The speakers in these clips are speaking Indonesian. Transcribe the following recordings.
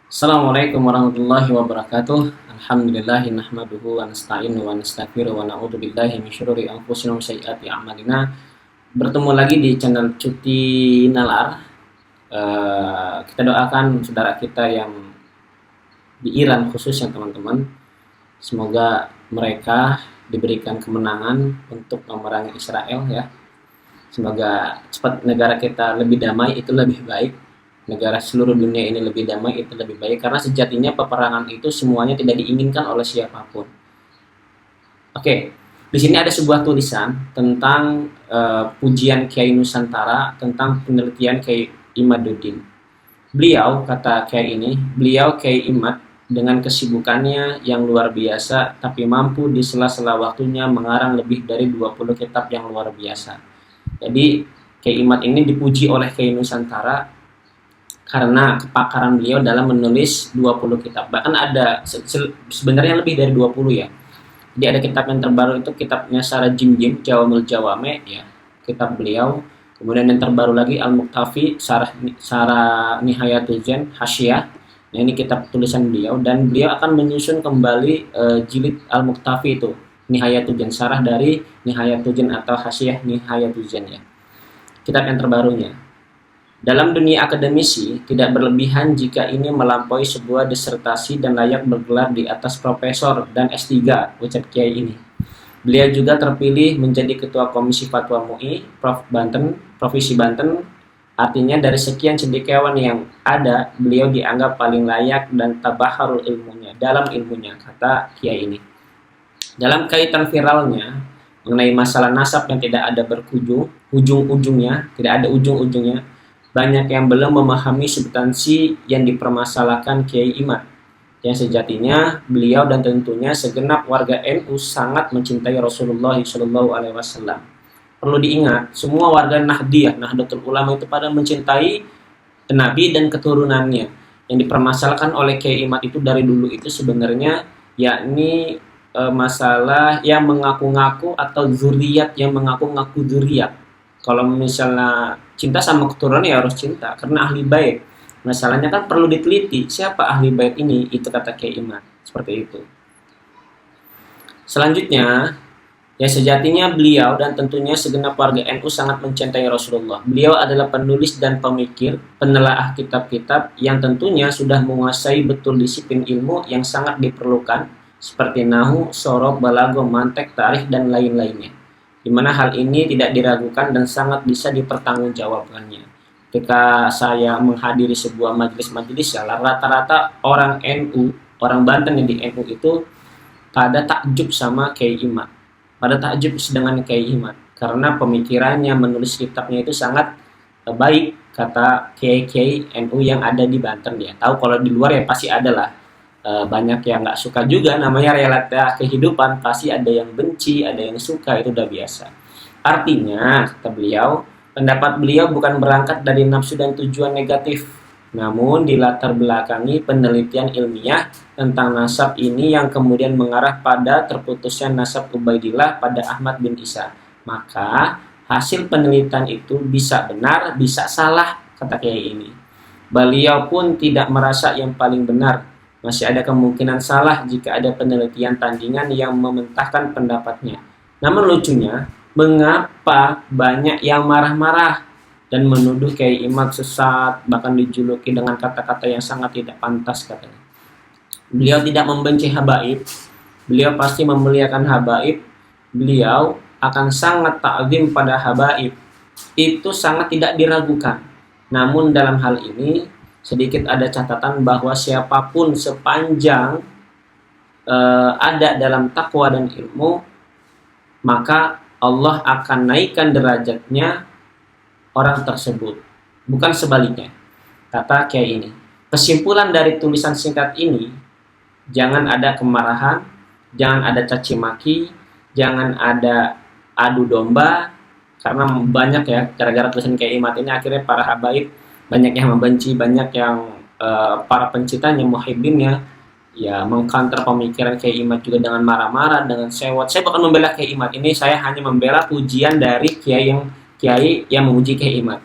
Assalamualaikum warahmatullahi wabarakatuh. Alhamdulillahi nahmaduhu wa nasta'inu wa nastaghfiru wa na'udzu billahi min syururi anfusina wa sayyiati a'malina. Bertemu lagi di channel Cuti Nalar. Kita doakan saudara kita yang di Iran khususnya teman-teman. Semoga mereka diberikan kemenangan untuk memerangi Israel ya. Semoga cepat negara kita lebih damai, itu lebih baik. Negara seluruh dunia ini lebih damai, itu lebih baik, karena sejatinya peperangan itu semuanya tidak diinginkan oleh siapapun. Oke, di sini ada sebuah tulisan tentang pujian Kiai Nusantara, tentang penelitian Kiai Imaduddin. Beliau, kata Kiai ini, beliau Kiai Imad dengan kesibukannya yang luar biasa, tapi mampu di sela-sela waktunya mengarang lebih dari 20 kitab yang luar biasa. Jadi Kiai Imad ini dipuji oleh Kiai Nusantara karena kepakaran beliau dalam menulis 20 kitab. Bahkan ada sebenarnya lebih dari 20 ya. Jadi ada kitab yang terbaru itu kitabnya Sarah Jim Jawamul Jawame ya, kitab beliau. Kemudian yang terbaru lagi Al-Muktafi Sarah Nihayatul Jen Hasyiyah. Nah, ini kitab tulisan beliau, dan beliau akan menyusun kembali jilid Al-Muktafi itu, Nihayatul Jen, sarah dari Nihayatul Jen atau Hasyiyah Nihayatul Jen ya. Kitab yang terbarunya. Dalam dunia akademisi, tidak berlebihan jika ini melampaui sebuah disertasi dan layak bergelar di atas profesor dan S3, ucap Kiai ini. Beliau juga terpilih menjadi Ketua Komisi Fatwa MUI, Provinsi Banten. Artinya dari sekian cendekiawan yang ada, beliau dianggap paling layak dan tabaharul ilmunya, dalam ilmunya, kata Kiai ini. Dalam kaitan viralnya, mengenai masalah nasab yang tidak ada ujung-ujungnya, tidak ada ujung-ujungnya, banyak yang belum memahami substansi yang dipermasalahkan Kiai Imad. Yang sejatinya beliau dan tentunya segenap warga NU sangat mencintai Rasulullah SAW. Perlu diingat, semua warga Nahdiyah, Nahdlatul Ulama itu pada mencintai Nabi dan keturunannya. Yang dipermasalahkan oleh Kiai Imad itu dari dulu itu sebenarnya yakni masalah yang mengaku-ngaku atau zuriat yang mengaku-ngaku zuriat. Kalau misalnya cinta sama keturunan ya harus cinta karena ahli bait. Masalahnya kan perlu diteliti siapa ahli bait ini, itu kata Kiai Imad. Seperti itu. Selanjutnya, ya sejatinya beliau dan tentunya segenap warga NU sangat mencintai Rasulullah. Beliau adalah penulis dan pemikir, penelaah kitab-kitab yang tentunya sudah menguasai betul disiplin ilmu yang sangat diperlukan seperti nahwu, sorof, balaghah, mantek, tarikh dan lain-lainnya. Di mana hal ini tidak diragukan dan sangat bisa dipertanggungjawabkannya. Ketika saya menghadiri sebuah majelis-majelis ya, rata-rata orang NU, orang Banten yang di NU itu pada takjub sama Kiai Imad, pada takjub dengan Kiai Imad karena pemikirannya, menulis kitabnya itu sangat baik, kata Kiai NU yang ada di Banten. Ya tahu kalau di luar ya pasti ada lah. Banyak yang nggak suka juga, namanya realita kehidupan, pasti ada yang benci, ada yang suka, itu udah biasa. Artinya, kata beliau, pendapat beliau bukan berangkat dari nafsu dan tujuan negatif, namun dilatar belakangi penelitian ilmiah tentang nasab ini yang kemudian mengarah pada terputusnya nasab Ubaidillah pada Ahmad bin Isa. Maka hasil penelitian itu bisa benar, bisa salah, kata Kiai ini. Beliau pun tidak merasa yang paling benar. Masih ada kemungkinan salah jika ada penelitian tandingan yang mementahkan pendapatnya. Namun lucunya, mengapa banyak yang marah-marah dan menuduh Kiai Imad sesat, bahkan dijuluki dengan kata-kata yang sangat tidak pantas katanya. Beliau tidak membenci habaib, beliau pasti memuliakan habaib, beliau akan sangat ta'zim pada habaib. Itu sangat tidak diragukan. Namun dalam hal ini sedikit ada catatan bahwa siapapun sepanjang ada dalam takwa dan ilmu, maka Allah akan naikkan derajatnya orang tersebut, bukan sebaliknya, kata Kiai ini. Kesimpulan dari tulisan singkat ini, jangan ada kemarahan, jangan ada caci maki, jangan ada adu domba, karena banyak ya, gara-gara tulisan Kiai Imad ini akhirnya para habaib banyak yang membenci, banyak yang para pencintanya, muhibbinnya ya mengcounter pemikiran Kiai Imad juga dengan marah-marah, dengan sewot. Saya bukan membela Kiai Imad, ini saya hanya membela pujian dari Kiai yang memuji Kiai Imad.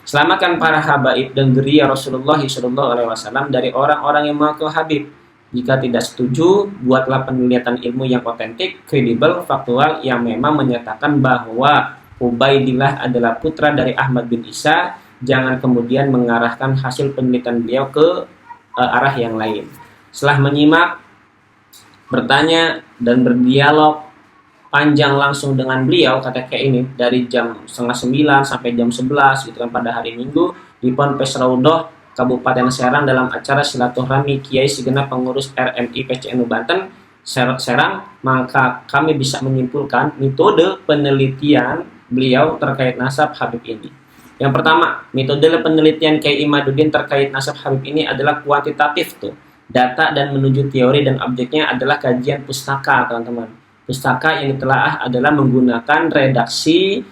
Selamatkan para habaib dan geria Rasulullah SAW dari orang-orang yang mengaku habib. Jika tidak setuju, buatlah penelitian ilmu yang otentik, kredibel, faktual yang memang menyatakan bahwa Ubaidillah adalah putra dari Ahmad bin Isa. Jangan kemudian mengarahkan hasil penelitian beliau ke arah yang lain. Setelah menyimak, bertanya, dan berdialog panjang langsung dengan beliau, kata kayak ini, dari jam setengah 9 sampai jam 11 gitu kan, pada hari Minggu di Ponpes Raudhoh Kabupaten Serang dalam acara silaturahmi Kiai segenap pengurus RMI PCNU Banten Serang, maka kami bisa menyimpulkan metode penelitian beliau terkait nasab Habib ini. Yang pertama, metode penelitian Kiai Imaduddin terkait nasab Habib ini adalah kuantitatif tuh. Data dan menuju teori dan objeknya adalah kajian pustaka, teman-teman. Pustaka yang ditelaah adalah menggunakan redaksi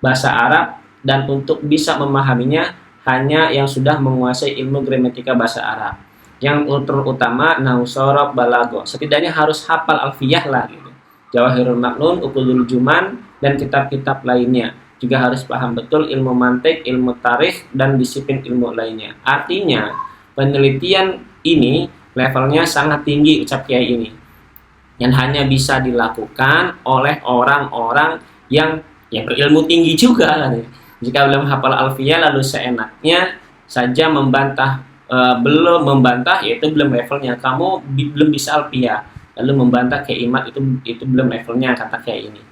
bahasa Arab, dan untuk bisa memahaminya hanya yang sudah menguasai ilmu gramatika bahasa Arab. Yang terutama nahwu shorof, balaghah. Setidaknya harus hafal alfiyah lah gitu. Jawahirul Maknun, Uqudul Juman, dan kitab-kitab lainnya. Juga harus paham betul ilmu mantik, ilmu tarikh, dan disiplin ilmu lainnya. Artinya, penelitian ini levelnya sangat tinggi, ucap Kiai ini, yang hanya bisa dilakukan oleh orang-orang yang berilmu tinggi juga kan ya. Jika belum hafal alfiyah lalu seenaknya saja membantah, belum membantah, yaitu belum levelnya. Kamu belum bisa alfiyah lalu membantah kayak imat, itu belum levelnya, kata kayak ini.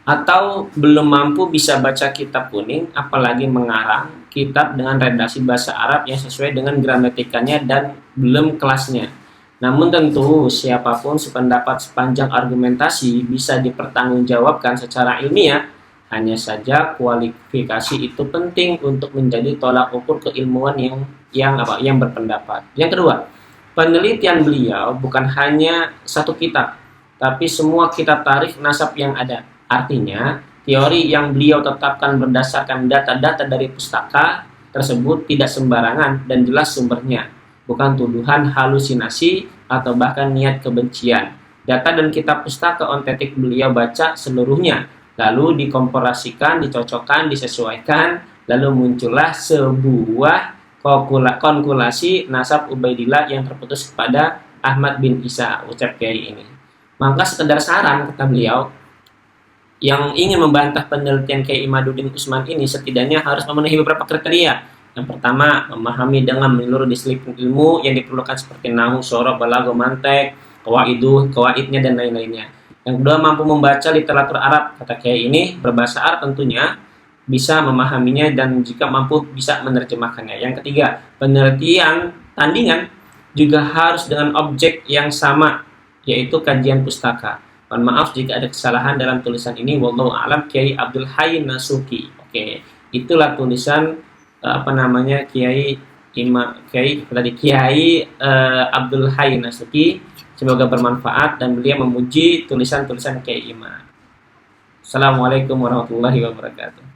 Atau belum mampu bisa baca kitab kuning, apalagi mengarang kitab dengan redaksi bahasa Arab yang sesuai dengan gramatikanya dan belum kelasnya. Namun tentu siapapun sependapat sepanjang argumentasi bisa dipertanggungjawabkan secara ilmiah. Hanya saja kualifikasi itu penting untuk menjadi tolak ukur keilmuan yang berpendapat. Yang kedua, penelitian beliau bukan hanya satu kitab, tapi semua kitab tarikh nasab yang ada. Artinya, teori yang beliau tetapkan berdasarkan data-data dari pustaka tersebut tidak sembarangan dan jelas sumbernya, bukan tuduhan, halusinasi, atau bahkan niat kebencian. Data dan kitab pustaka ontetik beliau baca seluruhnya, lalu dikomparasikan, dicocokkan, disesuaikan, lalu muncullah sebuah konkulasi nasab Ubaidillah yang terputus kepada Ahmad bin Isa, ucap Kiai ini. Maka sekedar saran, kata beliau, yang ingin membantah penelitian Kiai Imaduddin Utsman ini setidaknya harus memenuhi beberapa kriteria. Yang pertama, memahami dengan menyeluruh disiplin ilmu yang diperlukan seperti nahwu, shorof, balaghah, mantik, qawaidnya, dan lain-lainnya. Yang kedua, mampu membaca literatur Arab, kata Kiai ini, berbahasa Arab tentunya, bisa memahaminya dan jika mampu bisa menerjemahkannya. Yang ketiga, penelitian tandingan juga harus dengan objek yang sama, yaitu kajian pustaka. Mohon maaf jika ada kesalahan dalam tulisan ini. Wallahu a'lam. Kiai Abdul Hayy Nasuki. Oke, itulah tulisan Kiai Abdul Hayy Nasuki. Semoga bermanfaat dan beliau memuji tulisan-tulisan Kiai Ima. Assalamualaikum warahmatullahi wabarakatuh.